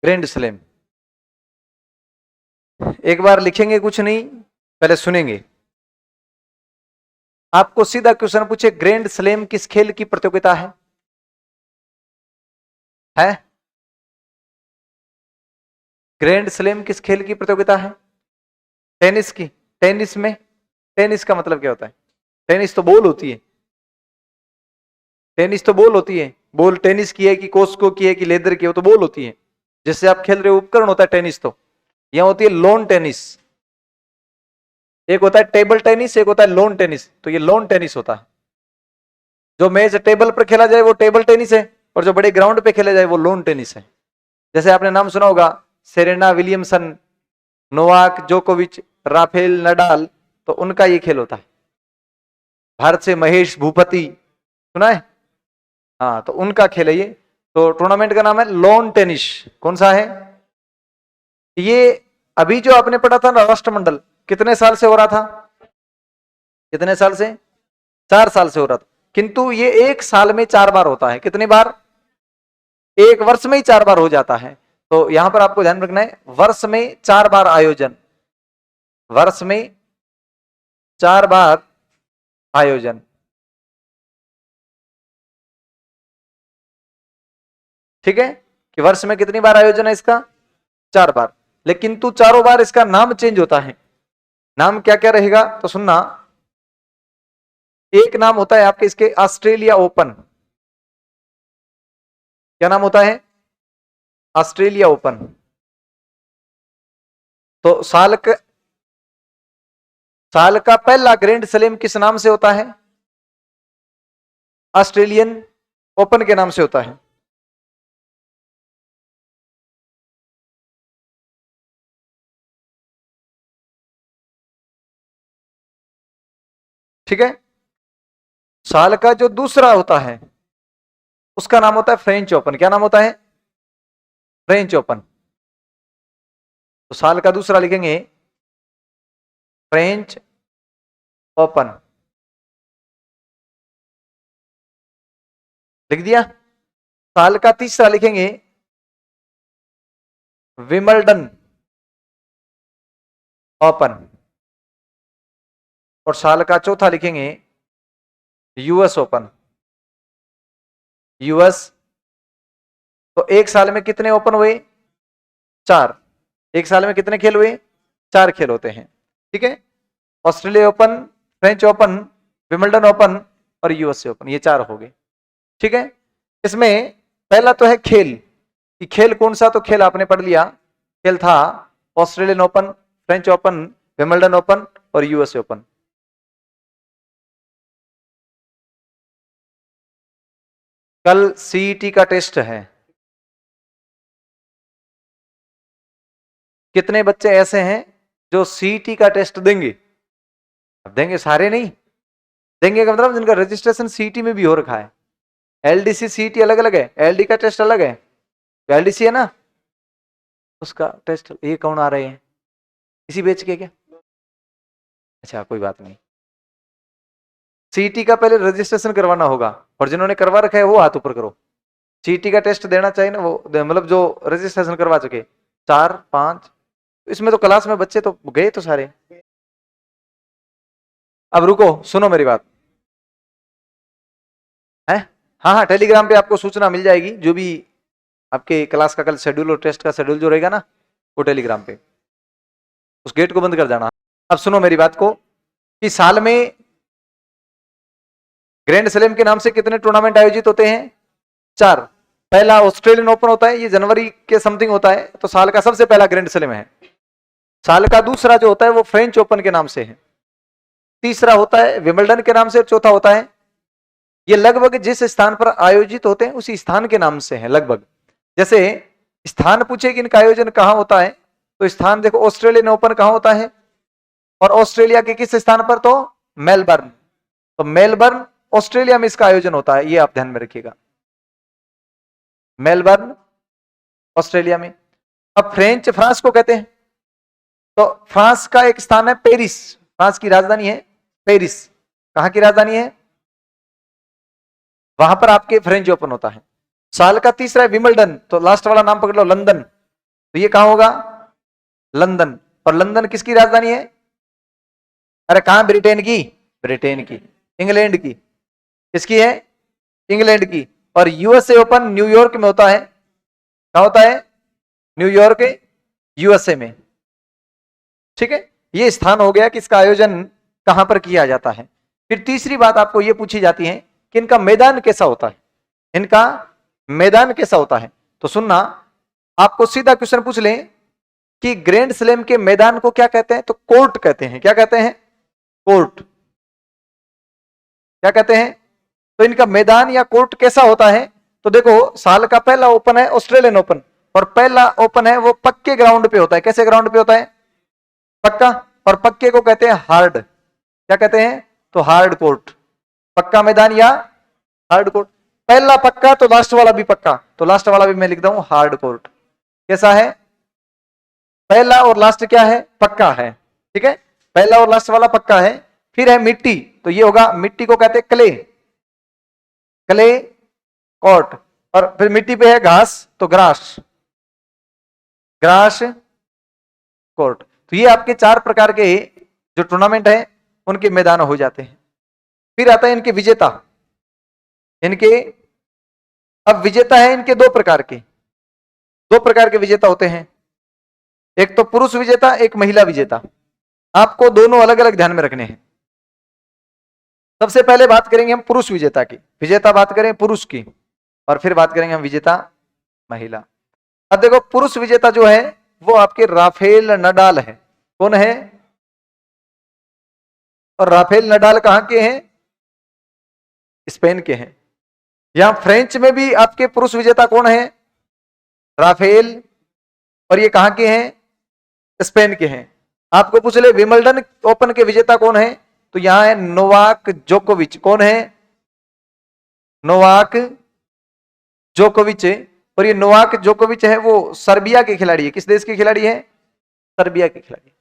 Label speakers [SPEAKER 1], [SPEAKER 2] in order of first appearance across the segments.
[SPEAKER 1] Grand slam. एक बार लिखेंगे कुछ नहीं, पहले सुनेंगे। आपको सीधा क्वेश्चन पूछे, ग्रैंड स्लैम किस खेल की प्रतियोगिता है? ग्रैंड स्लैम किस खेल की प्रतियोगिता है? टेनिस की। टेनिस में, टेनिस का मतलब क्या होता है? टेनिस तो बॉल होती है। टेनिस तो बॉल होती है। बॉल टेनिस की है कि कोस्को की है कि लेदर की है, वो तो बॉल होती है। जिससे आप खेल रहे हो उपकरण होता है टेनिस। तो यहां होती है लॉन टेनिस। एक होता है टेबल टेनिस, एक होता है लॉन टेनिस। तो ये लॉन टेनिस होता है। जो मैच टेबल पर खेला जाए वो टेबल टेनिस है, और जो बड़े ग्राउंड पे खेला जाए वो लॉन टेनिस है। जैसे आपने नाम सुना होगा, सेरेना विलियमसन, नोवाक जोकोविच, राफेल नडाल, तो उनका ये खेल होता है। भारत से महेश भूपति, सुना है? हाँ, तो उनका खेल है ये। तो टूर्नामेंट का नाम है लॉन टेनिस। कौन सा है ये? अभी जो आपने पढ़ा था ना राष्ट्रमंडल, कितने साल से हो रहा था? कितने साल से? 4 साल से हो रहा था। किंतु ये एक साल में 4 बार होता है। कितनी बार? एक वर्ष में ही 4 बार हो जाता है। तो यहां पर आपको ध्यान रखना है, वर्ष में 4 बार आयोजन। वर्ष में 4 बार आयोजन। ठीक है, कि वर्ष में कितनी बार आयोजन है इसका? 4 बार। लेकिन तू चारों बार इसका नाम चेंज होता है। नाम क्या क्या रहेगा तो सुनना। एक नाम होता है आपके इसके ऑस्ट्रेलिया ओपन। क्या नाम होता है? Australia open. तो साल का पहला ग्रैंड स्लैम किस नाम से होता है? ऑस्ट्रेलियन ओपन के नाम से होता है। ठीक है। साल का जो दूसरा होता है उसका नाम होता है फ्रेंच ओपन। क्या नाम होता है? French open. तो साल का दूसरा लिखेंगे फ्रेंच ओपन। लिख दिया। साल का तीसरा लिखेंगे विमल्डन ओपन। और साल का चौथा लिखेंगे यूएस ओपन। यूएस। तो एक साल में कितने ओपन हुए? 4। एक साल में कितने खेल हुए? 4 खेल होते हैं। ठीक है। Australia open, French open, Wimbledon open और यूएसए ओपन, ये 4 हो गए। ठीक है। इसमें पहला तो है खेल, कि खेल कौन सा? तो खेल आपने पढ़ लिया। खेल था Australian open, French open, Wimbledon open और यूएसए ओपन। कल सीईटी का टेस्ट है। कितने बच्चे ऐसे हैं जो सीईटी का टेस्ट देंगे? अब देंगे सारे नहीं। देंगे का मतलब जिनका रजिस्ट्रेशन सीईटी में भी हो रखा है। एलडीसी सीईटी अलग अलग है, एलडी का टेस्ट अलग है। एलडीसी है ना, उसका टेस्ट। ये कौन आ रहे हैं? इसी बेच के क्या? अच्छा, कोई बात नहीं। सीईटी का पहले रजिस्ट्रेशन करवाना होगा, और जिन्होंने करवा रखा है वो हाथ ऊपर करो। सीईटी का टेस्ट देना चाहिए ना वो, मतलब जो रजिस्ट्रेशन करवा चुके 4 5। इसमें तो क्लास में बच्चे तो गए तो सारे। अब रुको, सुनो मेरी बात है। हाँ हाँ, टेलीग्राम पे आपको सूचना मिल जाएगी, जो भी आपके क्लास का कल शेड्यूल और टेस्ट का शेड्यूल जो रहेगा ना, वो टेलीग्राम पे। उस गेट को बंद कर जाना। अब सुनो मेरी बात को, कि साल में ग्रैंड स्लैम के नाम से कितने टूर्नामेंट आयोजित होते हैं? 4। पहला ऑस्ट्रेलियन ओपन होता है, ये जनवरी के समथिंग होता है, तो साल का सबसे पहला ग्रैंड स्लैम है। साल का दूसरा जो होता है वो फ्रेंच ओपन के नाम से है। तीसरा होता है विंबलडन के नाम से, चौथा होता है, ये लगभग जिस स्थान पर आयोजित होते हैं उसी स्थान के नाम से है लगभग। जैसे स्थान पूछे कि इनका आयोजन कहां होता है, तो स्थान देखो, ऑस्ट्रेलियन ओपन कहां होता है, और ऑस्ट्रेलिया के किस स्थान पर? तो मेलबर्न। तो मेलबर्न ऑस्ट्रेलिया में इसका आयोजन होता है, ये आप ध्यान में रखिएगा। मेलबर्न ऑस्ट्रेलिया में। अब फ्रेंच फ्रांस को कहते हैं, तो फ्रांस का एक स्थान है पेरिस, फ्रांस की राजधानी है पेरिस। कहां की राजधानी है? वहां पर आपके फ्रेंच ओपन होता है। साल का तीसरा है विमल्डन, तो लास्ट वाला नाम पकड़ लो, लंदन। तो ये कहां होगा? लंदन। और लंदन किसकी राजधानी है? अरे कहां? ब्रिटेन की? ब्रिटेन की। इंग्लैंड की? किसकी है? इंग्लैंड की। और यूएसए ओपन न्यूयॉर्क में होता है। कहां होता है? न्यूयॉर्क, यूएसए में। ठीक है, ये स्थान हो गया कि इसका आयोजन कहां पर किया जाता है। फिर तीसरी बात आपको यह पूछी जाती है कि इनका मैदान कैसा होता है। इनका मैदान कैसा होता है? तो सुनना, आपको सीधा क्वेश्चन पूछ लें कि ग्रैंड स्लैम के मैदान को क्या कहते हैं? तो कोर्ट कहते हैं। क्या कहते हैं? कोर्ट। क्या कहते हैं? तो इनका मैदान या कोर्ट कैसा होता है? तो देखो, साल का पहला ओपन है ऑस्ट्रेलियन ओपन, और पहला ओपन है वो पक्के ग्राउंड पे होता है। कैसे ग्राउंड पे होता है? पक्का। और पक्के को कहते हैं हार्ड। क्या कहते हैं? तो हार्ड कोर्ट। पक्का मैदान या हार्ड कोर्ट। पहला पक्का तो लास्ट वाला भी पक्का, तो लास्ट वाला भी मैं लिख दूं हार्ड कोर्ट। कैसा है? पहला और लास्ट क्या है? पक्का है। ठीक है, पहला और लास्ट वाला पक्का है। फिर है मिट्टी, तो ये होगा, मिट्टी को कहते हैं क्ले, क्ले कोर्ट। और फिर मिट्टी पे है घास, तो ग्रास, ग्रास कोर्ट। तो ये आपके 4 प्रकार के जो टूर्नामेंट है उनके मैदान हो जाते हैं। फिर आता है इनके विजेता। इनके अब विजेता है इनके 2 प्रकार के, 2 प्रकार के विजेता होते हैं। एक तो पुरुष विजेता, एक महिला विजेता। आपको दोनों अलग अलग ध्यान में रखने हैं। सबसे पहले बात करेंगे हम पुरुष विजेता की, विजेता बात करें पुरुष की, और फिर बात करेंगे हम विजेता महिला। अब देखो, पुरुष विजेता जो है वो आपके राफेल नडाल है। कौन है? और राफेल नडाल कहां के हैं? स्पेन के हैं। यहां फ्रेंच में भी आपके पुरुष विजेता कौन है? राफेल। और ये कहां के हैं? स्पेन के हैं। आपको पूछ ले विंबलडन ओपन के विजेता कौन है? तो यहां है नोवाक जोकोविच। कौन है? नोवाक जोकोविच। और ये नोवाक जोकोविच है वो सर्बिया के खिलाड़ी है। किस देश के खिलाड़ी है? सर्बिया के खिलाड़ी।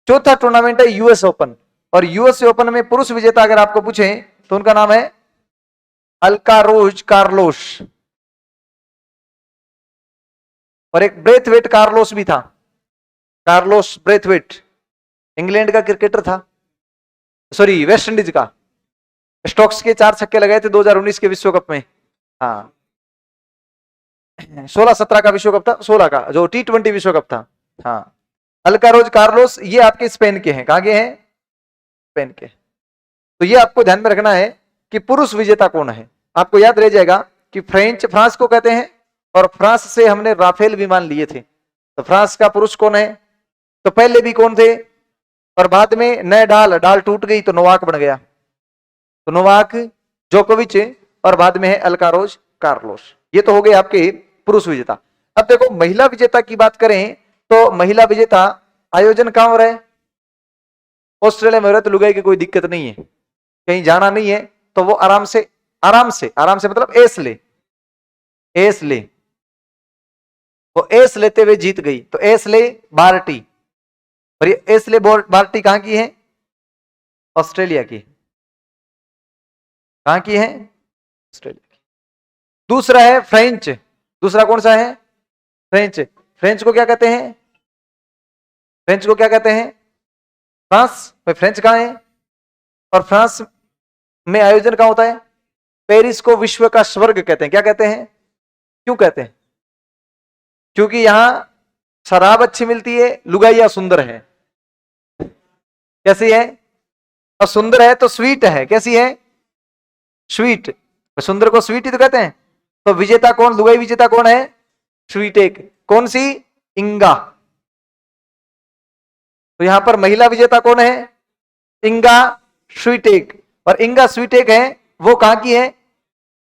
[SPEAKER 1] चौथा टूर्नामेंट है यूएस ओपन, और यूएस ओपन में पुरुष विजेता अगर आपको पूछे तो उनका नाम है अल्कारोज कार्लोस। और एक ब्रेथवेट कार्लोस भी था, कार्लोस ब्रेथवेट, इंग्लैंड का क्रिकेटर था, सॉरी वेस्ट इंडीज का। स्टोक्स के 4 छक्के लगाए थे 2019 के विश्व कप में। हाँ, 16-17 का विश्व कप था, 16 का जो T20 विश्व कप था। हाँ, अल्कारोज कार्लोस, ये आपके स्पेन के हैं। कहां के हैं? स्पेन के। तो ये आपको ध्यान में रखना है कि पुरुष विजेता कौन है। आपको याद रह जाएगा कि फ्रांस को कहते हैं, और फ्रांस से हमने राफेल विमान लिए थे। तो फ्रांस का पुरुष कौन है? तो पहले भी कौन थे? और बाद में नए डाल टूट गई तो नोवाक बन गया, तो नोवाक जोकोविच। और बाद में है अल्कारोज कार्लोस। ये तो हो गए आपके पुरुष विजेता। अब देखो, महिला विजेता की बात करें तो महिला विजेता आयोजन कहां हो रहा है? ऑस्ट्रेलिया में हो रहा है। तो लुगाई की कोई दिक्कत नहीं है, कहीं जाना नहीं है, तो वो आराम से मतलब एस ले, वो एस लेते हुए जीत गई। तो एस ले बार्टी, और ये एस ले बार्टी कहां की है? ऑस्ट्रेलिया की। कहां की है? ऑस्ट्रेलिया की। दूसरा है फ्रेंच। दूसरा कौन सा है? फ्रेंच। फ्रेंच को क्या कहते हैं? फ्रेंच को क्या कहते हैं? फ्रांस। भाई फ्रेंच कहां है? और फ्रांस में आयोजन कहां होता है? पेरिस को विश्व का स्वर्ग कहते हैं। क्या कहते हैं? क्यों कहते हैं? क्योंकि यहां शराब अच्छी मिलती है, लुगाइया सुंदर है। कैसी है? और सुंदर है तो स्वीट है। कैसी है? स्वीट। सुंदर को स्वीट ही तो कहते हैं। तो विजेता कौन, लुगाई विजेता कौन है? स्वीटेक। कौन सी? इंगा। तो यहां पर महिला विजेता कौन है? इंगा स्वीटेक। और इंगा स्वीटेक है वो कहां की है?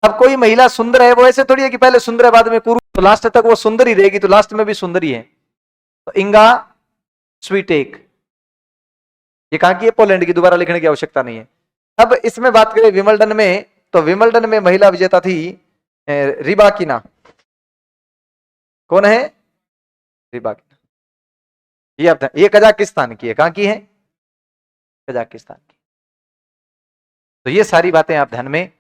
[SPEAKER 1] अब कोई महिला सुंदर है, वो ऐसे थोड़ी है कि पहले सुंदर है बाद में कुरु, तो लास्ट तक वो सुंदर ही रहेगी, तो लास्ट में भी सुंदर ही है। तो इंगा स्वीटेक ये कहां की है? पोलैंड की। दोबारा लिखने की आवश्यकता नहीं है। अब इसमें बात करें विंबलडन में, तो विंबलडन में महिला विजेता थी रिबाकिना। कौन है? रिबाकिना। ये कजाकिस्तान की है। कहां की है? कजाकिस्तान की। तो ये सारी बातें आप ध्यान में